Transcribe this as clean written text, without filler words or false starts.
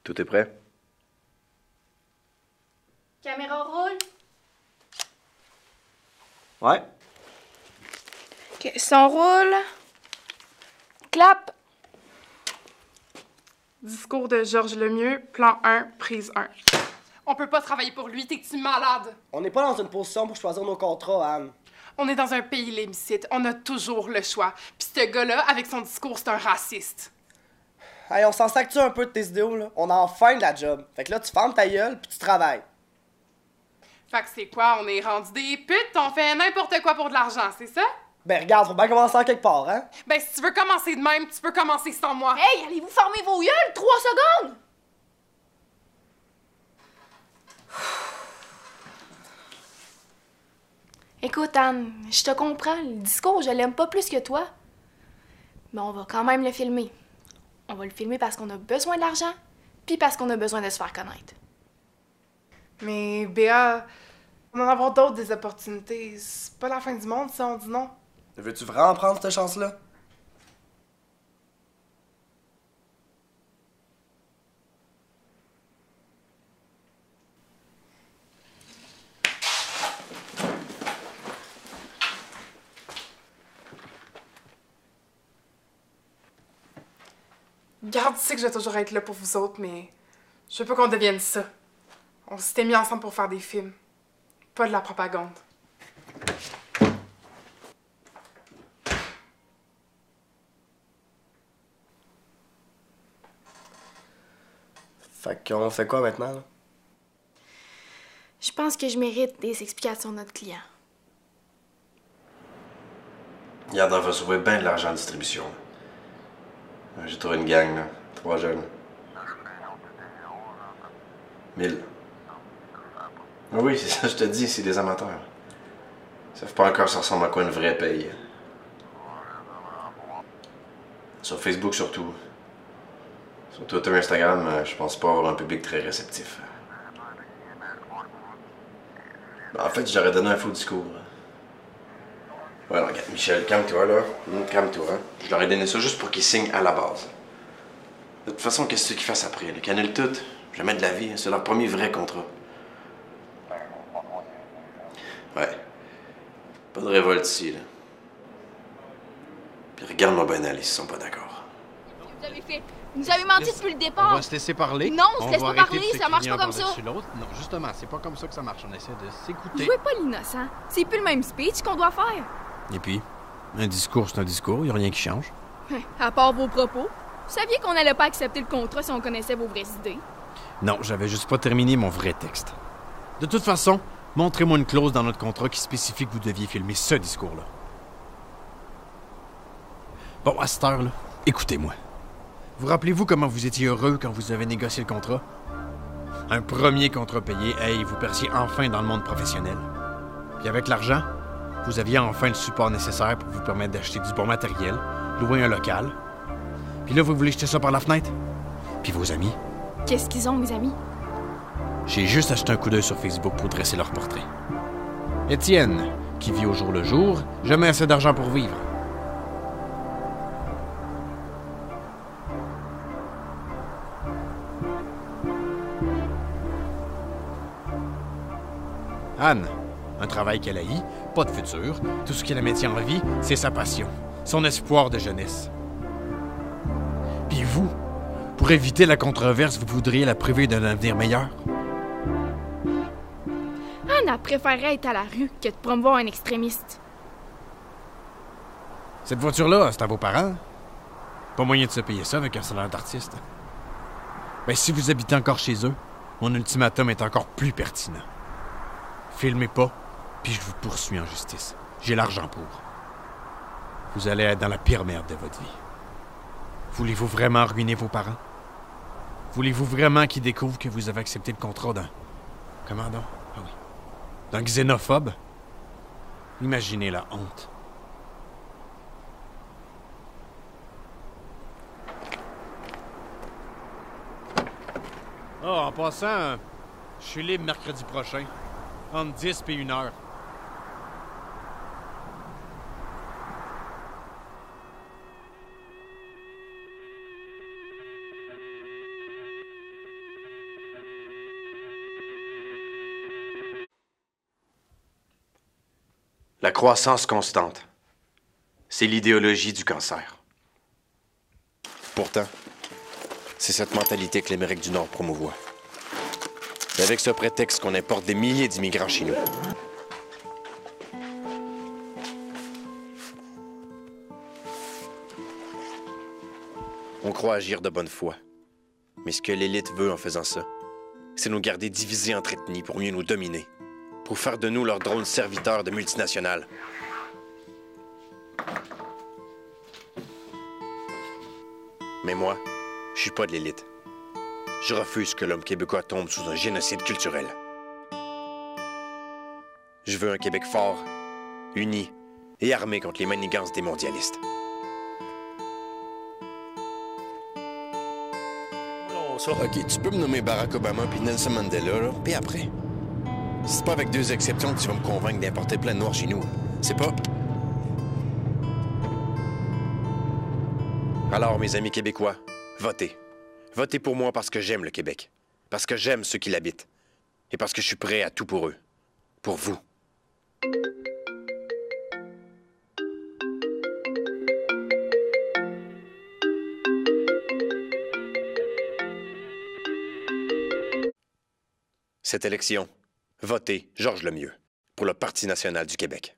Tout est prêt? Caméra roule. Ouais. Ok, son roule. Clap. Discours de Georges Lemieux, plan 1, prise 1. On peut pas travailler pour lui, t'es-tu malade? On n'est pas dans une position pour choisir nos contrats, Anne. On est dans un pays limicite, on a toujours le choix. Pis ce gars-là, avec son discours, c'est un raciste. Hey, on s'en sac-tu un peu de tes idéaux, là? On a enfin de la job. Fait que là, tu fermes ta gueule puis tu travailles. Fait que c'est quoi, on est rendu des putes, on fait n'importe quoi pour de l'argent, c'est ça? Ben regarde, faut bien commencer en quelque part, hein? Ben si tu veux commencer de même, tu peux commencer sans moi. Hey, allez-vous fermer vos gueules? 3 secondes! Écoute, Anne, je te comprends. Le discours, je l'aime pas plus que toi. Mais on va quand même le filmer. On va le filmer parce qu'on a besoin d'argent, puis parce qu'on a besoin de se faire connaître. Mais Béa, on va en avoir d'autres des opportunités. C'est pas la fin du monde si on dit non. Veux-tu vraiment prendre cette chance-là? Garde, tu sais que je vais toujours être là pour vous autres, mais je veux pas qu'on devienne ça. On s'était mis ensemble pour faire des films, pas de la propagande. Fait qu'on fait quoi maintenant, là? Je pense que je mérite des explications de notre client. Regarde, on va sauver bien de l'argent en distribution. J'ai trouvé une gang, là. 3 jeunes. 1000. Oui, c'est ça, je te dis, c'est des amateurs. Ils savent pas encore ça ressemble à quoi une vraie paye. Sur Facebook surtout. Sur Twitter et Instagram, je pense pas avoir un public très réceptif. En fait, j'aurais donné un faux discours. Ouais, alors, regarde, Michel, calme-toi, là. Calme-toi. Je leur ai donné ça juste pour qu'ils signent à la base. De toute façon, qu'est-ce qu'ils fassent après? Ils annulent tout. Jamais de la vie. C'est leur premier vrai contrat. Ouais. Pas de révolte ici, là. Puis regarde-moi bien aller s'ils sont pas d'accord. Vous avez fait. Vous nous avez menti depuis le départ. On va se laisser parler. Non, on se laisse va pas arrêter parler, de se ça marche cligner pas comme un ça. par-dessus l'autre. Non, justement, c'est pas comme ça que ça marche. On essaie de s'écouter. Jouez pas l'innocent. C'est plus le même speech qu'on doit faire. Et puis, un discours, c'est un discours. Y a rien qui change. À part vos propos. Vous saviez qu'on allait pas accepter le contrat si on connaissait vos vraies idées. Non, j'avais juste pas terminé mon vrai texte. De toute façon, montrez-moi une clause dans notre contrat qui spécifie que vous deviez filmer ce discours-là. Bon, à cette heure-là, écoutez-moi. Vous rappelez-vous comment vous étiez heureux quand vous avez négocié le contrat? Un premier contrat payé, hey, vous perciez enfin dans le monde professionnel. Puis avec l'argent, vous aviez enfin le support nécessaire pour vous permettre d'acheter du bon matériel, louer un local. Puis là, vous voulez jeter ça par la fenêtre? Puis vos amis? Qu'est-ce qu'ils ont, mes amis? J'ai juste acheté un coup d'œil sur Facebook pour dresser leur portrait. Étienne, qui vit au jour le jour, jamais assez d'argent pour vivre. Anne, un travail qu'elle haït, pas de futur, tout ce qui la maintient en vie, c'est sa passion, son espoir de jeunesse. Puis vous, pour éviter la controverse, vous voudriez la priver d'un avenir meilleur? Anne a préféré être à la rue que de promouvoir un extrémiste. Cette voiture-là, c'est à vos parents? Pas moyen de se payer ça avec un salaire d'artiste. Ben, si vous habitez encore chez eux, mon ultimatum est encore plus pertinent. Filmez pas, puis je vous poursuis en justice. J'ai l'argent pour. Vous allez être dans la pire merde de votre vie. Voulez-vous vraiment ruiner vos parents? Voulez-vous vraiment qu'ils découvrent que vous avez accepté le contrat d'un... Comment donc? Ah oui. D'un xénophobe? Imaginez la honte. Ah, en passant, je suis libre mercredi prochain. Entre 10 et 1 heure. La croissance constante, c'est l'idéologie du cancer. Pourtant, c'est cette mentalité que l'Amérique du Nord promouvoit. C'est avec ce prétexte qu'on importe des milliers d'immigrants chez nous. On croit agir de bonne foi. Mais ce que l'élite veut en faisant ça, c'est nous garder divisés entre ethnies pour mieux nous dominer, pour faire de nous leurs drôles serviteurs de multinationales. Mais moi, je suis pas de l'élite. Je refuse que l'homme québécois tombe sous un génocide culturel. Je veux un Québec fort, uni et armé contre les manigances des mondialistes. OK, tu peux me nommer Barack Obama puis Nelson Mandela, là, puis après. C'est pas avec 2 exceptions que tu vas me convaincre d'importer plein de noirs chez nous. C'est pas... Alors, mes amis québécois, votez. Votez pour moi parce que j'aime le Québec. Parce que j'aime ceux qui l'habitent. Et parce que je suis prêt à tout pour eux. Pour vous. Cette élection, votez Georges Lemieux pour le Parti national du Québec.